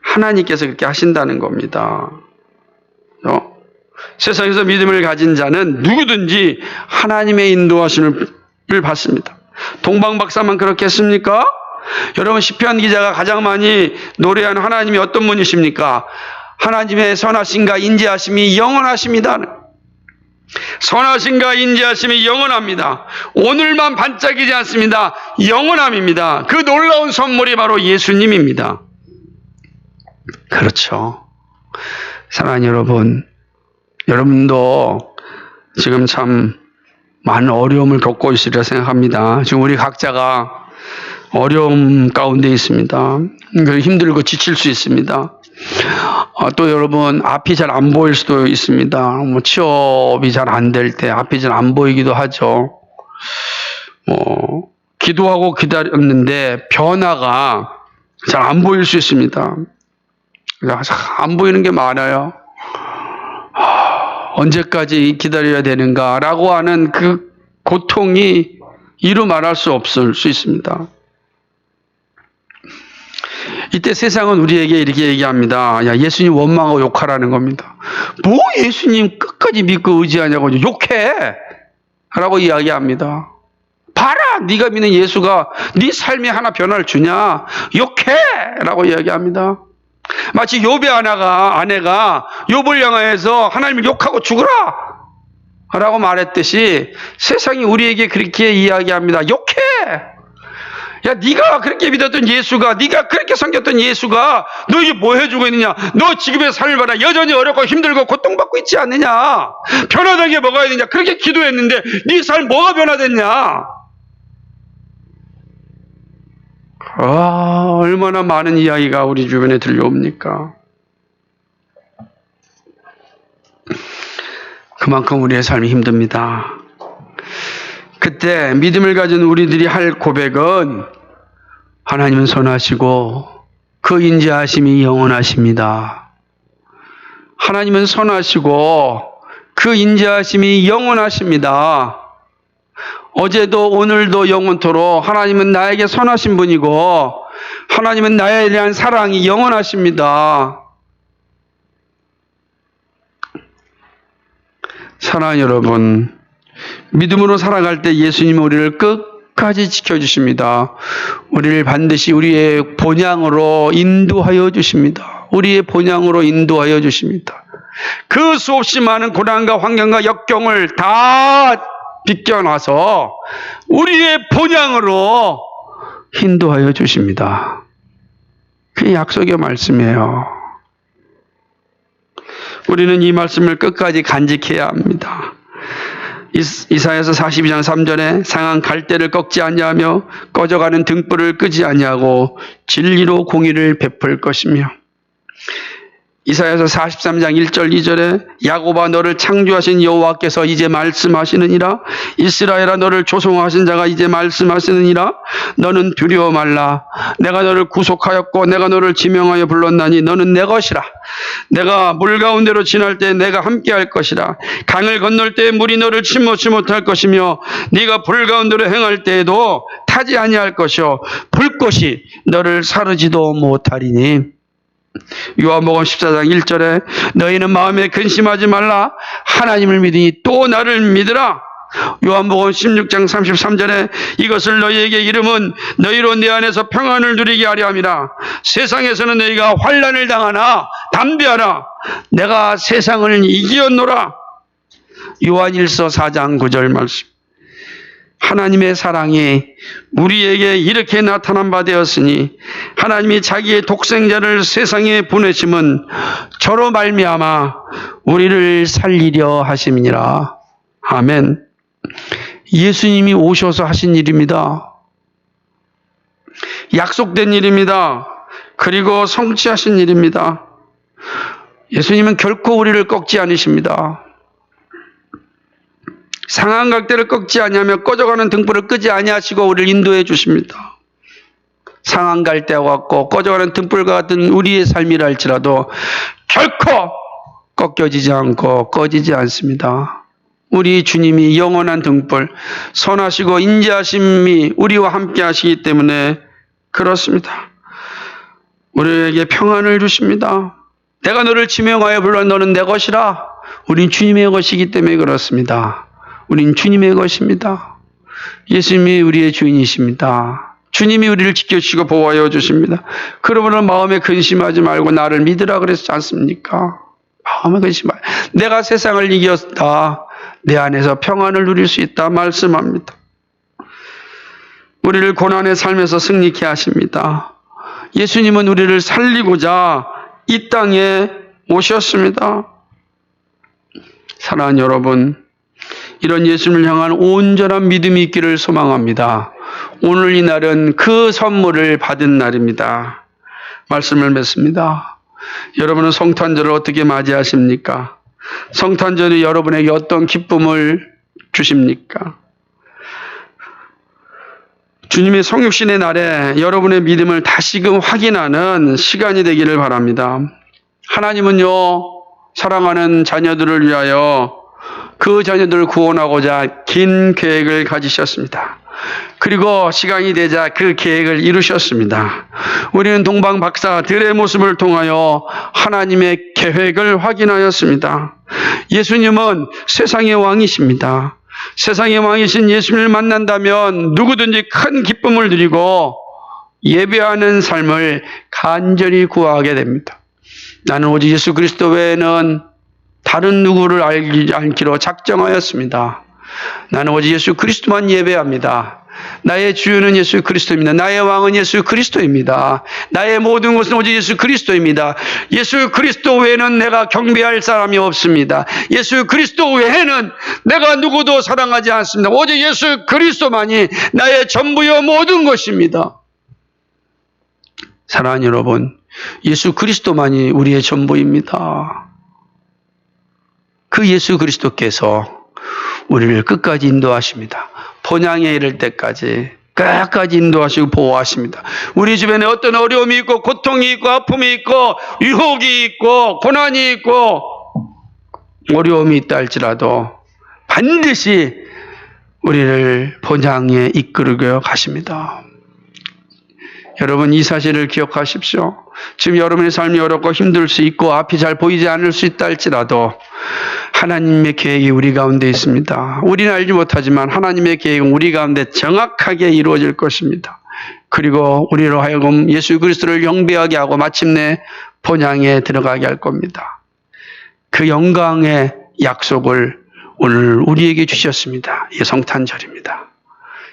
하나님께서 그렇게 하신다는 겁니다. 세상에서 믿음을 가진 자는 누구든지 하나님의 인도하심을 받습니다. 동방박사만 그렇게 했습니까? 여러분, 시편 기자가 가장 많이 노래한 하나님이 어떤 분이십니까? 하나님의 선하심과 인자하심이 영원하십니다. 선하심과 인자하심이 영원합니다. 오늘만 반짝이지 않습니다. 영원함입니다. 그 놀라운 선물이 바로 예수님입니다. 그렇죠. 사랑하는 여러분, 여러분도 지금 참 많은 어려움을 겪고 있으리라 생각합니다. 지금 우리 각자가 어려움 가운데 있습니다. 힘들고 지칠 수 있습니다. 또 여러분, 앞이 잘 안 보일 수도 있습니다. 취업이 잘 안 될 때 앞이 잘 안 보이기도 하죠. 기도하고 기다렸는데 변화가 잘 안 보일 수 있습니다. 안 보이는 게 많아요. 언제까지 기다려야 되는가라고 하는 그 고통이 이루 말할 수 없을 수 있습니다. 이때 세상은 우리에게 이렇게 얘기합니다. 야, 예수님 원망하고 욕하라는 겁니다. 뭐 예수님 끝까지 믿고 의지하냐고 욕해! 라고 이야기합니다. 봐라! 네가 믿는 예수가 네 삶에 하나 변화를 주냐? 욕해! 라고 이야기합니다. 마치 욥의 아내가 욥을 향하여서 하나님을 욕하고 죽으라! 라고 말했듯이 세상이 우리에게 그렇게 이야기합니다. 욕해! 야, 네가 그렇게 믿었던 예수가, 네가 그렇게 섬겼던 예수가 너에게 뭐 해주고 있느냐? 너 지금의 삶을 봐라. 여전히 어렵고 힘들고 고통받고 있지 않느냐? 변화된 게 뭐가 있느냐? 그렇게 기도했는데 네 삶 뭐가 변화됐냐? 얼마나 많은 이야기가 우리 주변에 들려옵니까? 그만큼 우리의 삶이 힘듭니다. 그때 믿음을 가진 우리들이 할 고백은 하나님은 선하시고 그 인자하심이 영원하십니다. 하나님은 선하시고 그 인자하심이 영원하십니다. 어제도 오늘도 영원토록 하나님은 나에게 선하신 분이고 하나님은 나에 대한 사랑이 영원하십니다. 사랑하는 여러분, 믿음으로 살아갈 때 예수님은 우리를 끝까지 지켜주십니다. 우리를 반드시 우리의 본향으로 인도하여 주십니다. 우리의 본향으로 인도하여 주십니다. 그 수없이 많은 고난과 환경과 역경을 다 비껴놔서 우리의 본향으로 인도하여 주십니다. 그게 약속의 말씀이에요. 우리는 이 말씀을 끝까지 간직해야 합니다. 이사야서 42장 3절에 상한 갈대를 꺾지 아니하며 꺼져가는 등불을 끄지 아니하고 진리로 공의를 베풀 것이며, 이사야서 43장 1절 2절에 야곱아 너를 창조하신 여호와께서 이제 말씀하시느니라, 이스라엘아 너를 조성하신 자가 이제 말씀하시느니라, 너는 두려워 말라. 내가 너를 구속하였고 내가 너를 지명하여 불렀나니 너는 내 것이라. 내가 물 가운데로 지날 때 내가 함께할 것이라. 강을 건널 때 물이 너를 침몰치 못할 것이며 네가 불 가운데로 행할 때에도 타지 아니할 것이요 불꽃이 너를 사르지도 못하리니. 요한복음 14장 1절에 너희는 마음에 근심하지 말라. 하나님을 믿으니 또 나를 믿으라. 요한복음 16장 33절에 이것을 너희에게 이름은 너희로 내 안에서 평안을 누리게 하려 함이라. 세상에서는 너희가 환난을 당하나 담대하라. 내가 세상을 이기었노라. 요한일서 4장 9절 말씀. 하나님의 사랑이 우리에게 이렇게 나타난 바 되었으니 하나님이 자기의 독생자를 세상에 보내심은 저로 말미암아 우리를 살리려 하심이니라. 아멘. 예수님이 오셔서 하신 일입니다. 약속된 일입니다. 그리고 성취하신 일입니다. 예수님은 결코 우리를 꺾지 않으십니다. 상한 갈대를 꺾지 아니하며 꺼져가는 등불을 끄지 아니하시고 우리를 인도해 주십니다. 상한 갈대와 같고 꺼져가는 등불과 같은 우리의 삶이라 할지라도 결코 꺾여지지 않고 꺼지지 않습니다. 우리 주님이 영원한 등불, 선하시고 인자하심이 우리와 함께 하시기 때문에 그렇습니다. 우리에게 평안을 주십니다. 내가 너를 지명하여 불러 너는 내 것이라. 우린 주님의 것이기 때문에 그렇습니다. 우린 주님의 것입니다. 예수님이 우리의 주인이십니다. 주님이 우리를 지켜주시고 보호하여 주십니다. 그러므로 마음에 근심하지 말고 나를 믿으라 그랬지 않습니까? 마음에 근심 말고 내가 세상을 이겼다. 내 안에서 평안을 누릴 수 있다 말씀합니다. 우리를 고난의 삶에서 승리케 하십니다. 예수님은 우리를 살리고자 이 땅에 오셨습니다. 사랑하는 여러분, 이런 예수님을 향한 온전한 믿음이 있기를 소망합니다. 오늘 이 날은 그 선물을 받은 날입니다. 말씀을 맺습니다. 여러분은 성탄절을 어떻게 맞이하십니까? 성탄절이 여러분에게 어떤 기쁨을 주십니까? 주님의 성육신의 날에 여러분의 믿음을 다시금 확인하는 시간이 되기를 바랍니다. 하나님은요, 사랑하는 자녀들을 위하여 그 자녀들을 구원하고자 긴 계획을 가지셨습니다. 그리고 시간이 되자 그 계획을 이루셨습니다. 우리는 동방 박사들의 모습을 통하여 하나님의 계획을 확인하였습니다. 예수님은 세상의 왕이십니다. 세상의 왕이신 예수님을 만난다면 누구든지 큰 기쁨을 누리고 예배하는 삶을 간절히 구하게 됩니다. 나는 오직 예수 그리스도 외에는 다른 누구를 알기로 작정하였습니다. 나는 오직 예수 그리스도만 예배합니다. 나의 주유는 예수 그리스도입니다. 나의 왕은 예수 그리스도입니다. 나의 모든 것은 오직 예수 그리스도입니다. 예수 그리스도 외에는 내가 경배할 사람이 없습니다. 예수 그리스도 외에는 내가 누구도 사랑하지 않습니다. 오직 예수 그리스도만이 나의 전부요 모든 것입니다. 사랑하는 여러분, 예수 그리스도만이 우리의 전부입니다. 그 예수 그리스도께서 우리를 끝까지 인도하십니다. 본향에 이를 때까지 끝까지 인도하시고 보호하십니다. 우리 주변에 어떤 어려움이 있고 고통이 있고 아픔이 있고 유혹이 있고 고난이 있고 어려움이 있다 할지라도 반드시 우리를 본향에 이끌어 가십니다. 여러분, 이 사실을 기억하십시오. 지금 여러분의 삶이 어렵고 힘들 수 있고 앞이 잘 보이지 않을 수 있다 할지라도 하나님의 계획이 우리 가운데 있습니다. 우리는 알지 못하지만 하나님의 계획은 우리 가운데 정확하게 이루어질 것입니다. 그리고 우리로 하여금 예수 그리스도를 경배하게 하고 마침내 본향에 들어가게 할 겁니다. 그 영광의 약속을 오늘 우리에게 주셨습니다. 이 성탄절입니다.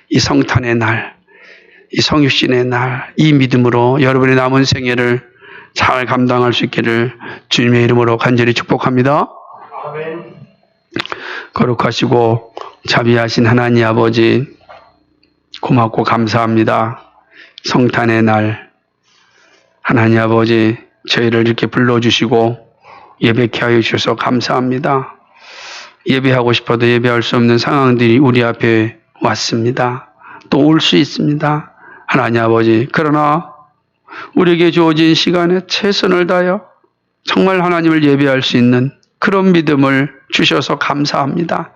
이 성탄의 날, 이 성육신의 날, 이 믿음으로 여러분의 남은 생애를 잘 감당할 수 있기를 주님의 이름으로 간절히 축복합니다. 거룩하시고 자비하신 하나님 아버지, 고맙고 감사합니다. 성탄의 날 하나님 아버지, 저희를 이렇게 불러주시고 예배케 하여 주셔서 감사합니다. 예배하고 싶어도 예배할 수 없는 상황들이 우리 앞에 왔습니다. 또 올 수 있습니다. 하나님 아버지, 그러나 우리에게 주어진 시간에 최선을 다하여 정말 하나님을 예배할 수 있는 그런 믿음을 주셔서 감사합니다.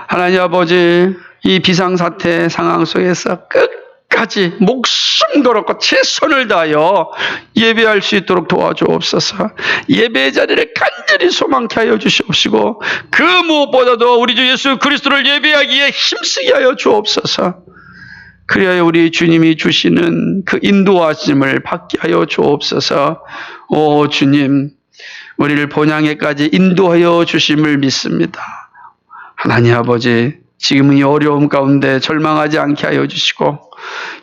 하나님 아버지, 이 비상사태 상황 속에서 끝까지 목숨 걸었고 최선을 다하여 예배할 수 있도록 도와주옵소서. 예배의 자리를 간절히 소망케 하여 주시옵시고 그 무엇보다도 우리 주 예수 그리스도를 예배하기에 힘쓰게 하여 주옵소서. 그리하여 우리 주님이 주시는 그 인도하심을 받게 하여 주옵소서. 오 주님, 우리를 본향에까지 인도하여 주심을 믿습니다. 하나님 아버지, 지금 이 어려움 가운데 절망하지 않게 하여 주시고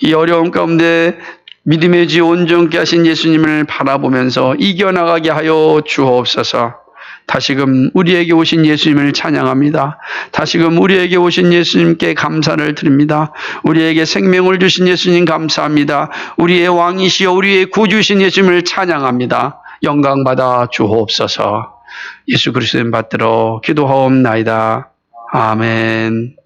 이 어려움 가운데 믿음의 주 온전케 하신 예수님을 바라보면서 이겨나가게 하여 주옵소서. 다시금 우리에게 오신 예수님을 찬양합니다. 다시금 우리에게 오신 예수님께 감사를 드립니다. 우리에게 생명을 주신 예수님 감사합니다. 우리의 왕이시여 우리의 구주신 예수님을 찬양합니다. 영광받아 주옵소서. 예수 그리스도의 받들어 기도하옵나이다. 아멘.